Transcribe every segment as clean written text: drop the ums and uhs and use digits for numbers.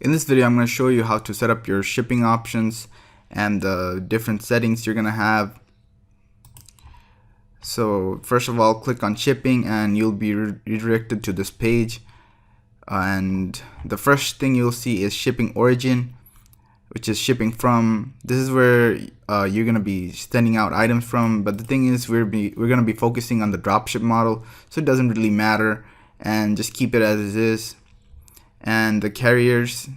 In this video, I'm going to show you how to set up your shipping options and the different settings you're going to have. So first of all, click on shipping and you'll be redirected to this page. And the first thing you'll see is shipping origin, which is shipping from. This is where you're going to be sending out items from. But the thing is, we're going to be focusing on the dropship model, so it doesn't really matter, and just keep it as it is. And the carriers,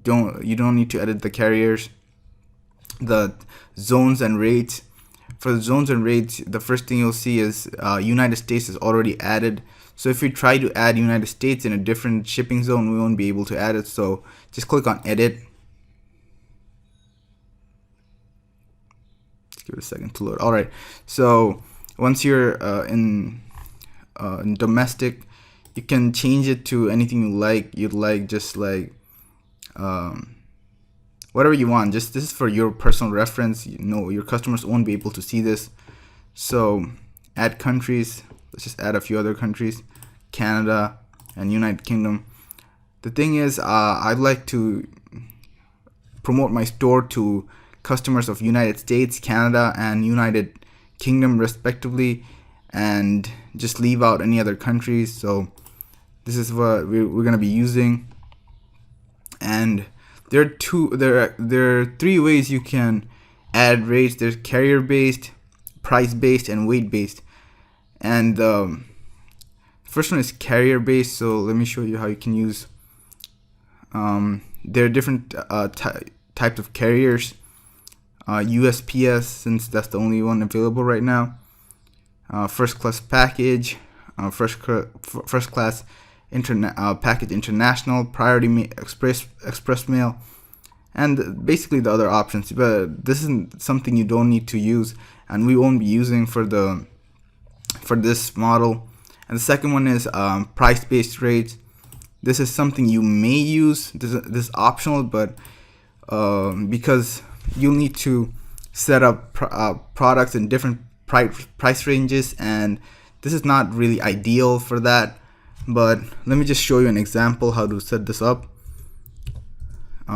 you don't need to edit the carriers. The zones and rates. For the zones and rates, the first thing you'll see is United States is already added. So if we try to add United States in a different shipping zone, we won't be able to add it. So just click on edit. Give it a second to load. All right. So once you're in domestic, you can change it to anything you'd like, just like whatever you want. Just this is for your personal reference. Your customers won't be able to see this. So add countries. Let's just add a few other countries: Canada and United Kingdom. The thing is, I'd like to promote my store to customers of United States, Canada, and United Kingdom respectively, and just leave out any other countries. So this is what we're going to be using. And there are three ways you can add rates. There's carrier based, price based, and weight based. And first one is carrier based. So let me show you how you can use. There are different types of carriers. USPS, since that's the only one available right now. First class package, first class package international, priority express mail, and basically the other options. But this isn't something you don't need to use, and we won't be using for this model. And the second one is price based rates. This is something you may use. This is optional, but because you'll need to set up products in different price ranges, and this is not really ideal for that. But let me just show you an example how to set this up.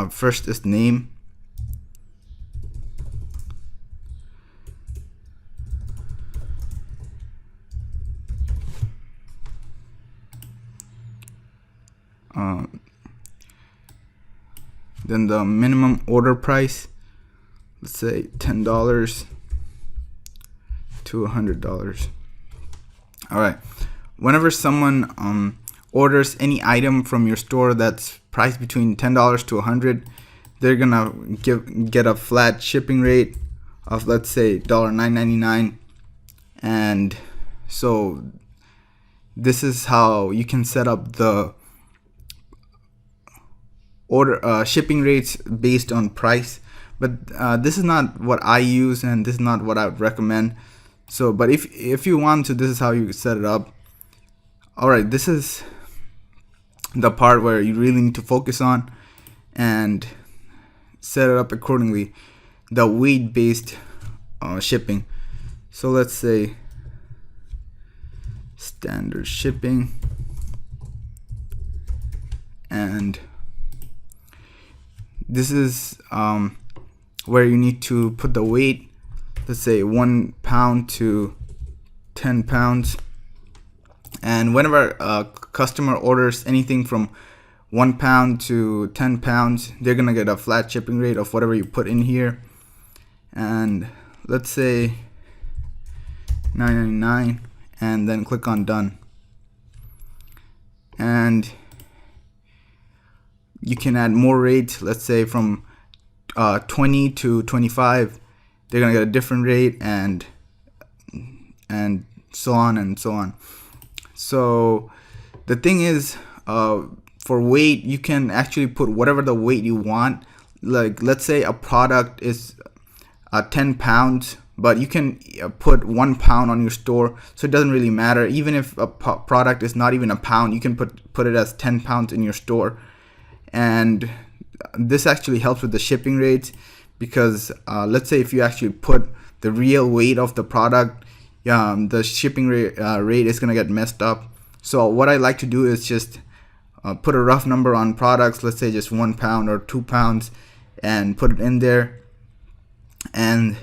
First is name. Then the minimum order price, let's say $10 to $100. All right. Whenever someone orders any item from your store that's priced between $10 to $100, they're gonna get a flat shipping rate of, let's say, $9.99. And so this is how you can set up the shipping rates based on price. But this is not what I use, and this is not what I would recommend. So, but if you want to, this is how you set it up. All right, this is the part where you really need to focus on and set it up accordingly. The weight-based shipping. So let's say standard shipping, and this is where you need to put the weight. Let's say 1 pound to 10 pounds. And whenever a customer orders anything from 1 pound to 10 pounds, they're going to get a flat shipping rate of whatever you put in here. And let's say $9.99, and then click on done. And you can add more rates. Let's say from 20 to 25, they're going to get a different rate, and so on and so on. So the thing is, for weight, you can actually put whatever the weight you want. Like, let's say a product is 10 pounds, but you can put 1 pound on your store, so it doesn't really matter. Even if a product is not even a pound, you can put it as 10 pounds in your store. And this actually helps with the shipping rates, because let's say if you actually put the real weight of the product, the shipping rate is going to get messed up. So what I like to do is just put a rough number on products, let's say just £1 or £2, and put it in there. And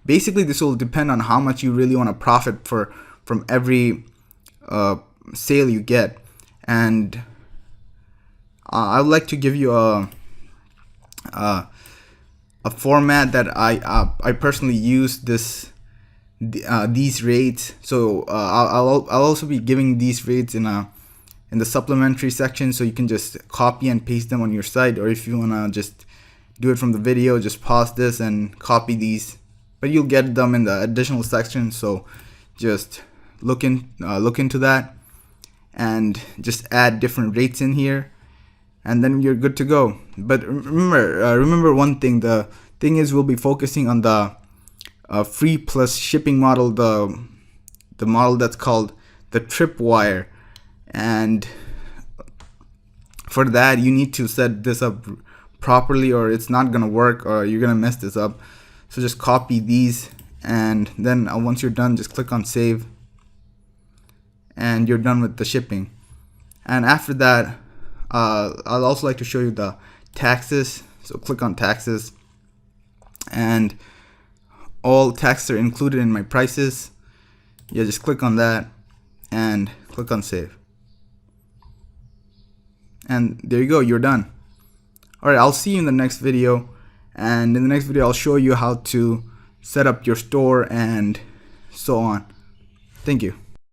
basically this will depend on how much you really want to profit from every sale you get. And I would like to give you a format that I personally use these rates. So I'll also be giving these rates in the supplementary section, so you can just copy and paste them on your site, or if you wanna just do it from the video, just pause this and copy these. But you'll get them in the additional section, so just look into that and just add different rates in here, and then you're good to go. But remember one thing. The thing is, we'll be focusing on the free plus shipping model, the model that's called the tripwire. And for that, you need to set this up properly, or it's not gonna work, or you're gonna mess this up. So just copy these, and then once you're done, just click on save, and you're done with the shipping. And after that, I'll also like to show you the taxes. So click on taxes, and all taxes are included in my prices. Yeah, just click on that and click on save. And there you go, you're done. Alright, I'll see you in the next video. And in the next video, I'll show you how to set up your store and so on. Thank you.